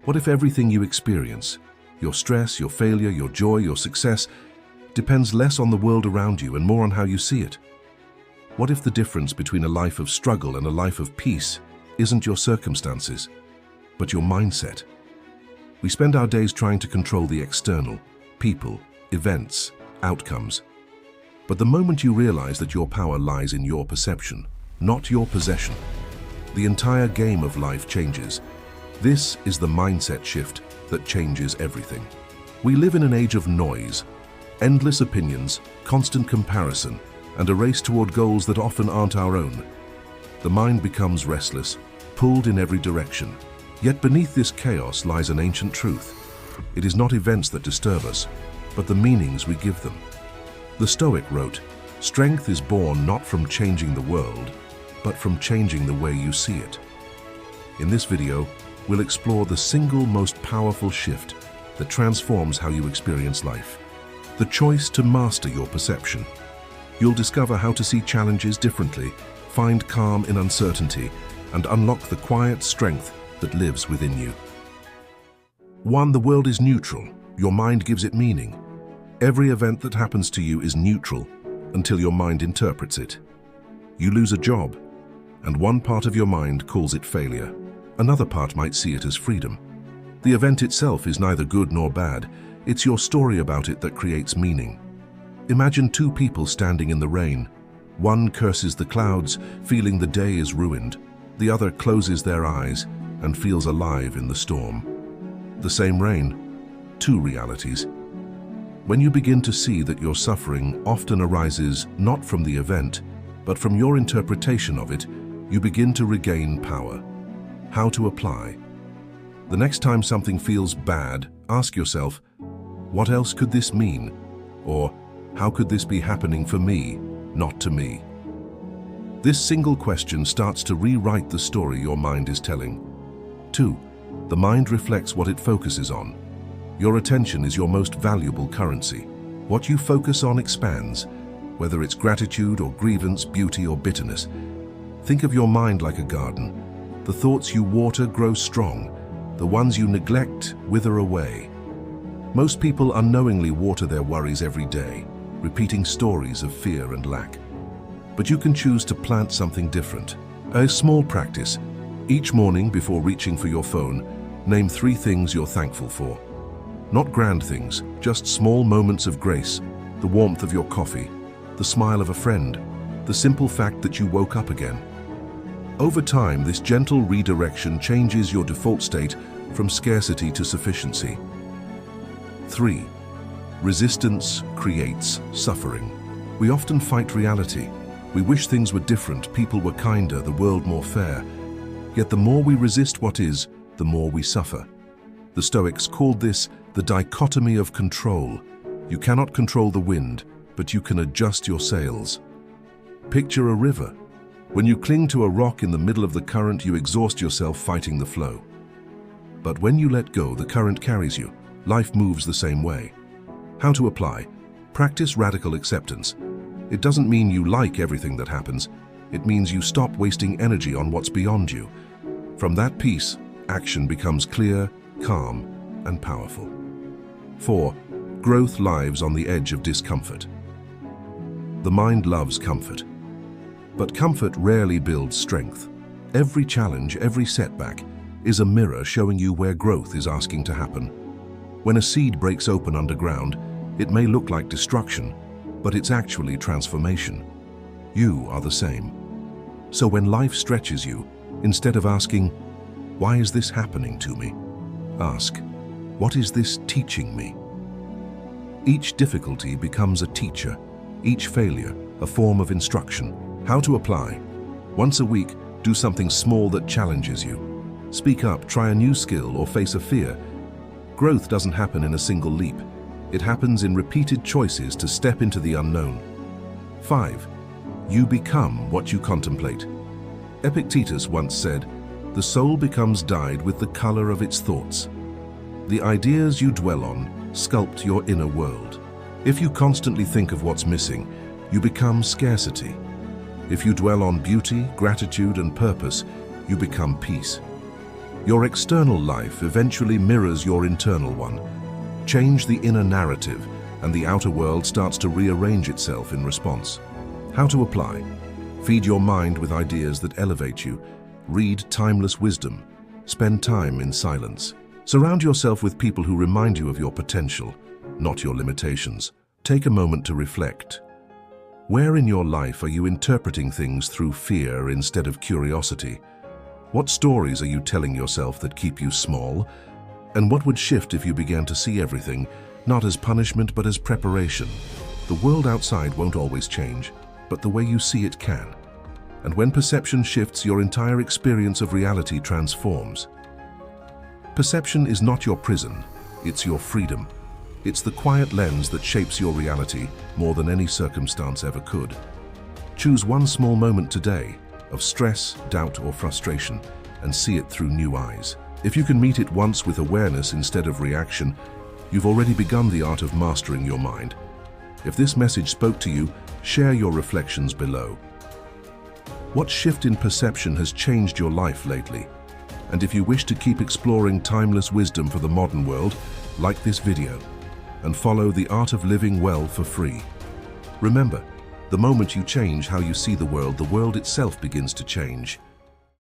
What if everything you experience, your stress, your failure, your joy, your success, depends less on the world around you and more on how you see it? What if the difference between a life of struggle and a life of peace isn't your circumstances, but your mindset? We spend our days trying to control the external, people, events, outcomes. But the moment you realize that your power lies in your perception, not your possession, the entire game of life changes. This is the mindset shift that changes everything. We live in an age of noise, endless opinions, constant comparison, and a race toward goals that often aren't our own. The mind becomes restless, pulled in every direction. Yet beneath this chaos lies an ancient truth. It is not events that disturb us, but the meanings we give them. The Stoic wrote, "Strength is born not from changing the world, but from changing the way you see it." In this video, we'll explore the single most powerful shift that transforms how you experience life. The choice to master your perception. You'll discover how to see challenges differently, find calm in uncertainty, and unlock the quiet strength that lives within you. 1. The world is neutral. Your mind gives it meaning. Every event that happens to you is neutral until your mind interprets it. You lose a job, and one part of your mind calls it failure. Another part might see it as freedom. The event itself is neither good nor bad. It's your story about it that creates meaning. Imagine two people standing in the rain. One curses the clouds, feeling the day is ruined. The other closes their eyes and feels alive in the storm. The same rain, two realities. When you begin to see that your suffering often arises not from the event, but from your interpretation of it, you begin to regain power. How to apply? The next time something feels bad, ask yourself, what else could this mean? Or, how could this be happening for me, not to me? This single question starts to rewrite the story your mind is telling. 2. The mind reflects what it focuses on. Your attention is your most valuable currency. What you focus on expands, whether it's gratitude or grievance, beauty or bitterness. Think of your mind like a garden. The thoughts you water grow strong. The ones you neglect wither away. Most people unknowingly water their worries every day, repeating stories of fear and lack. But you can choose to plant something different. A small practice. Each morning before reaching for your phone, name 3 things you're thankful for. Not grand things, just small moments of grace, the warmth of your coffee, the smile of a friend, the simple fact that you woke up again. Over time, this gentle redirection changes your default state from scarcity to sufficiency. 3. Resistance creates suffering. We often fight reality. We wish things were different, people were kinder, the world more fair. Yet the more we resist what is, the more we suffer. The Stoics called this the dichotomy of control. You cannot control the wind, but you can adjust your sails. Picture a river. When you cling to a rock in the middle of the current, you exhaust yourself fighting the flow. But when you let go, the current carries you. Life moves the same way. How to apply? Practice radical acceptance. It doesn't mean you like everything that happens. It means you stop wasting energy on what's beyond you. From that peace, action becomes clear, calm, and powerful. 4. Growth lives on the edge of discomfort. The mind loves comfort. But comfort rarely builds strength. Every challenge, every setback, is a mirror showing you where growth is asking to happen. When a seed breaks open underground, it may look like destruction, but it's actually transformation. You are the same. So when life stretches you, instead of asking, "Why is this happening to me?" ask, "What is this teaching me?" Each difficulty becomes a teacher, each failure a form of instruction. How to apply? Once a week, do something small that challenges you. Speak up, try a new skill, or face a fear. Growth doesn't happen in a single leap. It happens in repeated choices to step into the unknown. 5. You become what you contemplate. Epictetus once said, "The soul becomes dyed with the color of its thoughts." The ideas you dwell on sculpt your inner world. If you constantly think of what's missing, you become scarcity. If you dwell on beauty, gratitude, and purpose, you become peace. Your external life eventually mirrors your internal one. Change the inner narrative, and the outer world starts to rearrange itself in response. How to apply? Feed your mind with ideas that elevate you. Read timeless wisdom. Spend time in silence. Surround yourself with people who remind you of your potential, not your limitations. Take a moment to reflect. Where in your life are you interpreting things through fear instead of curiosity? What stories are you telling yourself that keep you small? And what would shift if you began to see everything, not as punishment but as preparation? The world outside won't always change, but the way you see it can. And when perception shifts, your entire experience of reality transforms. Perception is not your prison, it's your freedom. It's the quiet lens that shapes your reality more than any circumstance ever could. Choose one small moment today of stress, doubt, or frustration and see it through new eyes. If you can meet it once with awareness instead of reaction, you've already begun the art of mastering your mind. If this message spoke to you, share your reflections below. What shift in perception has changed your life lately? And if you wish to keep exploring timeless wisdom for the modern world, like this video and follow The Art of Living Well for free. Remember, the moment you change how you see the world itself begins to change.